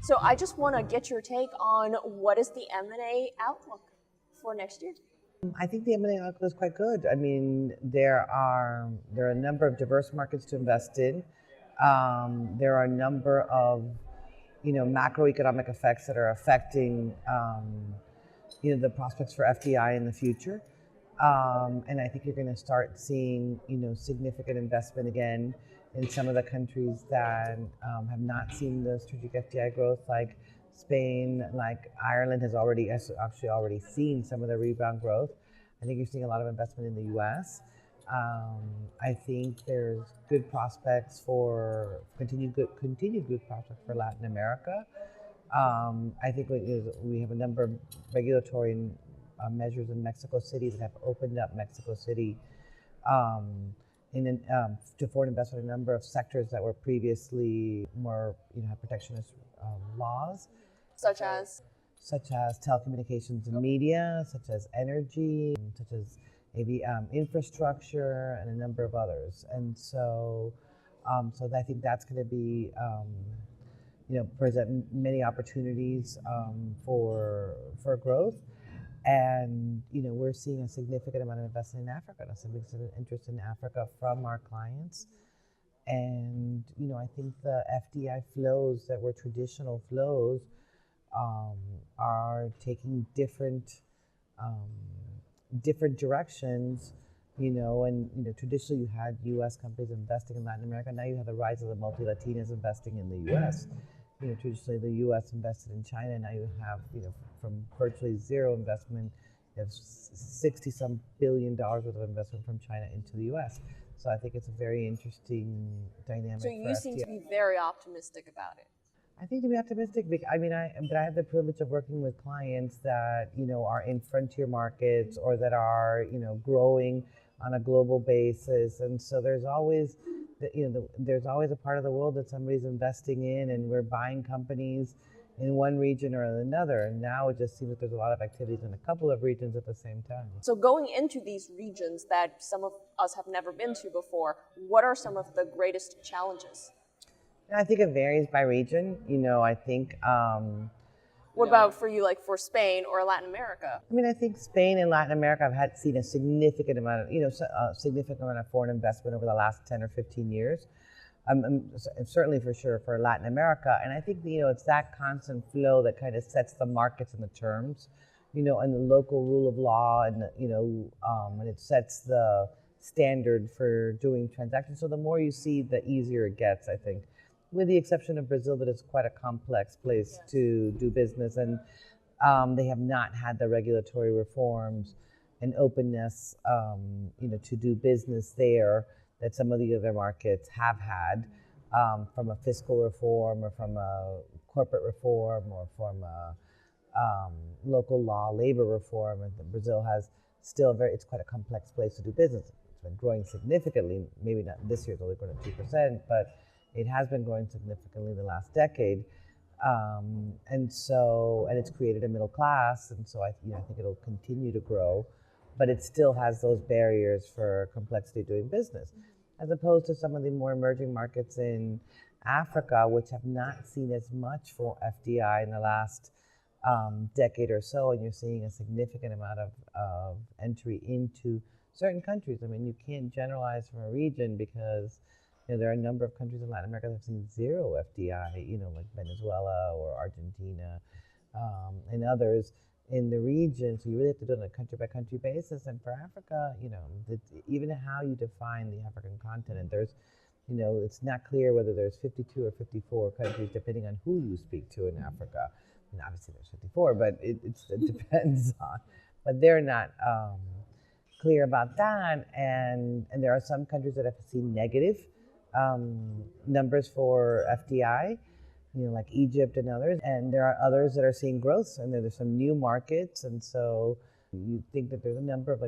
So I just want to get your take on what is the M&A outlook for next year? I think the M&A outlook is quite good. I mean, there are a number of diverse markets to invest in. There are a number of macroeconomic effects that are affecting the prospects for FDI in the future. And I think you're going to start seeing significant investment again in some of the countries that have not seen the strategic FDI growth, like Spain, like Ireland has actually already seen some of the rebound growth. I think you're seeing a lot of investment in the U.S. I think there's good prospects for continued good prospects for Latin America. I think we have a number of regulatory measures in Mexico City that have opened up Mexico City to foreign investment in a number of sectors that were previously more had protectionist laws. Such as telecommunications and media, such as energy, such as maybe infrastructure, and a number of others. And so I think that's going to be present many opportunities for growth. And we're seeing a significant amount of investment in Africa, a significant interest in Africa from our clients. And I think the FDI flows that were traditional flows are taking different directions. And traditionally you had U.S. companies investing in Latin America. Now you have the rise of the multi-Latinas investing in the U.S. Traditionally the U.S. invested in China. Now you have, from virtually zero investment, you have $60-some billion worth of investment from China into the U.S. So I think it's a very interesting dynamic. So you seem to be very optimistic about it. I think to be optimistic, I have the privilege of working with clients that are in frontier markets or that are growing on a global basis, and so there's always there's always a part of the world that somebody's investing in, and we're buying companies in one region or another. And now it just seems that there's a lot of activities in a couple of regions at the same time. So going into these regions that some of us have never been to before, what are some of the greatest challenges? I think it varies by region. I think. What about for you, like for Spain or Latin America? I think Spain and Latin America have seen a significant amount of foreign investment over the last 10 or 15 years. And certainly for sure for Latin America. And I think, it's that constant flow that kind of sets the markets and the terms, and the local rule of law, and, and it sets the standard for doing transactions. So the more you see, the easier it gets, I think. With the exception of Brazil, that is quite a complex place to do business, and they have not had the regulatory reforms and openness, to do business there that some of the other markets have had, from a fiscal reform or from a corporate reform or from a local law, labor reform. And Brazil has still it's quite a complex place to do business. It's been growing significantly, maybe not this year, it's only grown at 2%, but it has been growing significantly the last decade, and it's created a middle class, and so I think it'll continue to grow, but it still has those barriers for complexity of doing business, as opposed to some of the more emerging markets in Africa, which have not seen as much for FDI in the last decade or so, and you're seeing a significant amount of entry into certain countries. You can't generalize from a region because there are a number of countries in Latin America that have seen zero FDI, like Venezuela or Argentina, and others in the region. So you really have to do it on a country-by-country basis. And for Africa, even how you define the African continent, there's, it's not clear whether there's 52 or 54 countries, depending on who you speak to in Africa. Obviously there's 54, but it depends on. But they're not clear about that. And there are some countries that have seen negative numbers for FDI, like Egypt and others. And there are others that are seeing growth, and there's some new markets. And so you think that there's a number of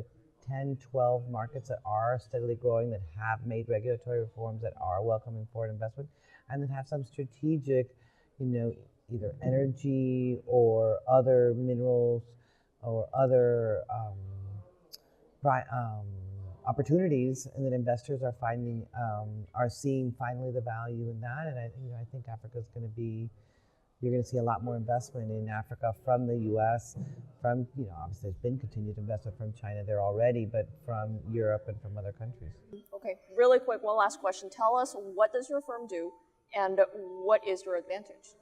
10, 12 markets that are steadily growing, that have made regulatory reforms, that are welcoming foreign investment, and that have some strategic, either energy or other minerals or other opportunities, and that investors are finding, are seeing finally the value in that. And I think Africa is going to be, you're going to see a lot more investment in Africa from the U.S., from, obviously there's been continued investment from China there already, but from Europe and from other countries. Okay, really quick, one last question. Tell us, what does your firm do and what is your advantage?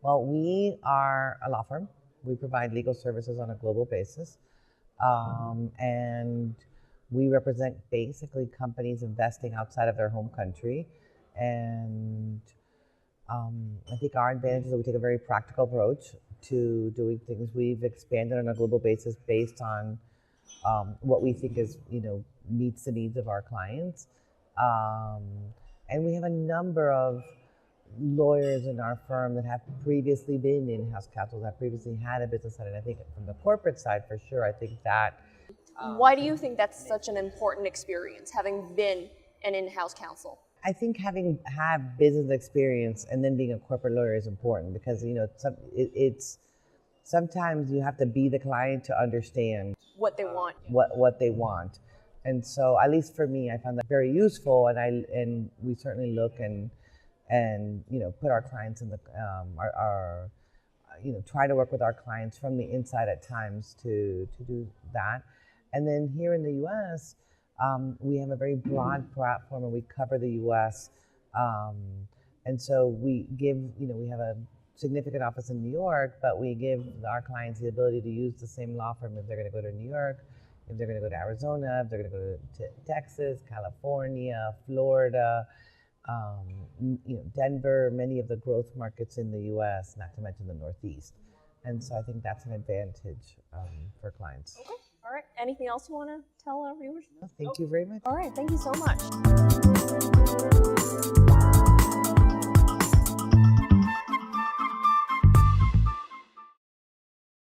Well, we are a law firm. We provide legal services on a global basis. And we represent basically companies investing outside of their home country. And I think our advantage is that we take a very practical approach to doing things. We've expanded on a global basis based on what we think is, meets the needs of our clients. And we have a number of lawyers in our firm that have previously been in-house counsel, that previously had a business side. And I think from the corporate side, for sure, I think that. Why do you think that's such an important experience, having been an in-house counsel? I think have business experience and then being a corporate lawyer is important because, it's sometimes you have to be the client to understand What they want. What they want. And so, at least for me, I found that very useful, and we certainly look and put our clients in the try to work with our clients from the inside at times to do that. And then here in the U.S., we have a very broad platform, and we cover the U.S. And so we give, we have a significant office in New York, but we give our clients the ability to use the same law firm if they're going to go to New York, if they're going to go to Arizona, if they're going to go to Texas, California, Florida, Denver, many of the growth markets in the U.S., not to mention the Northeast. And so I think that's an advantage for clients. Okay. All right. Anything else you want to tell our viewers? Thank you very much. All right. Thank you so much.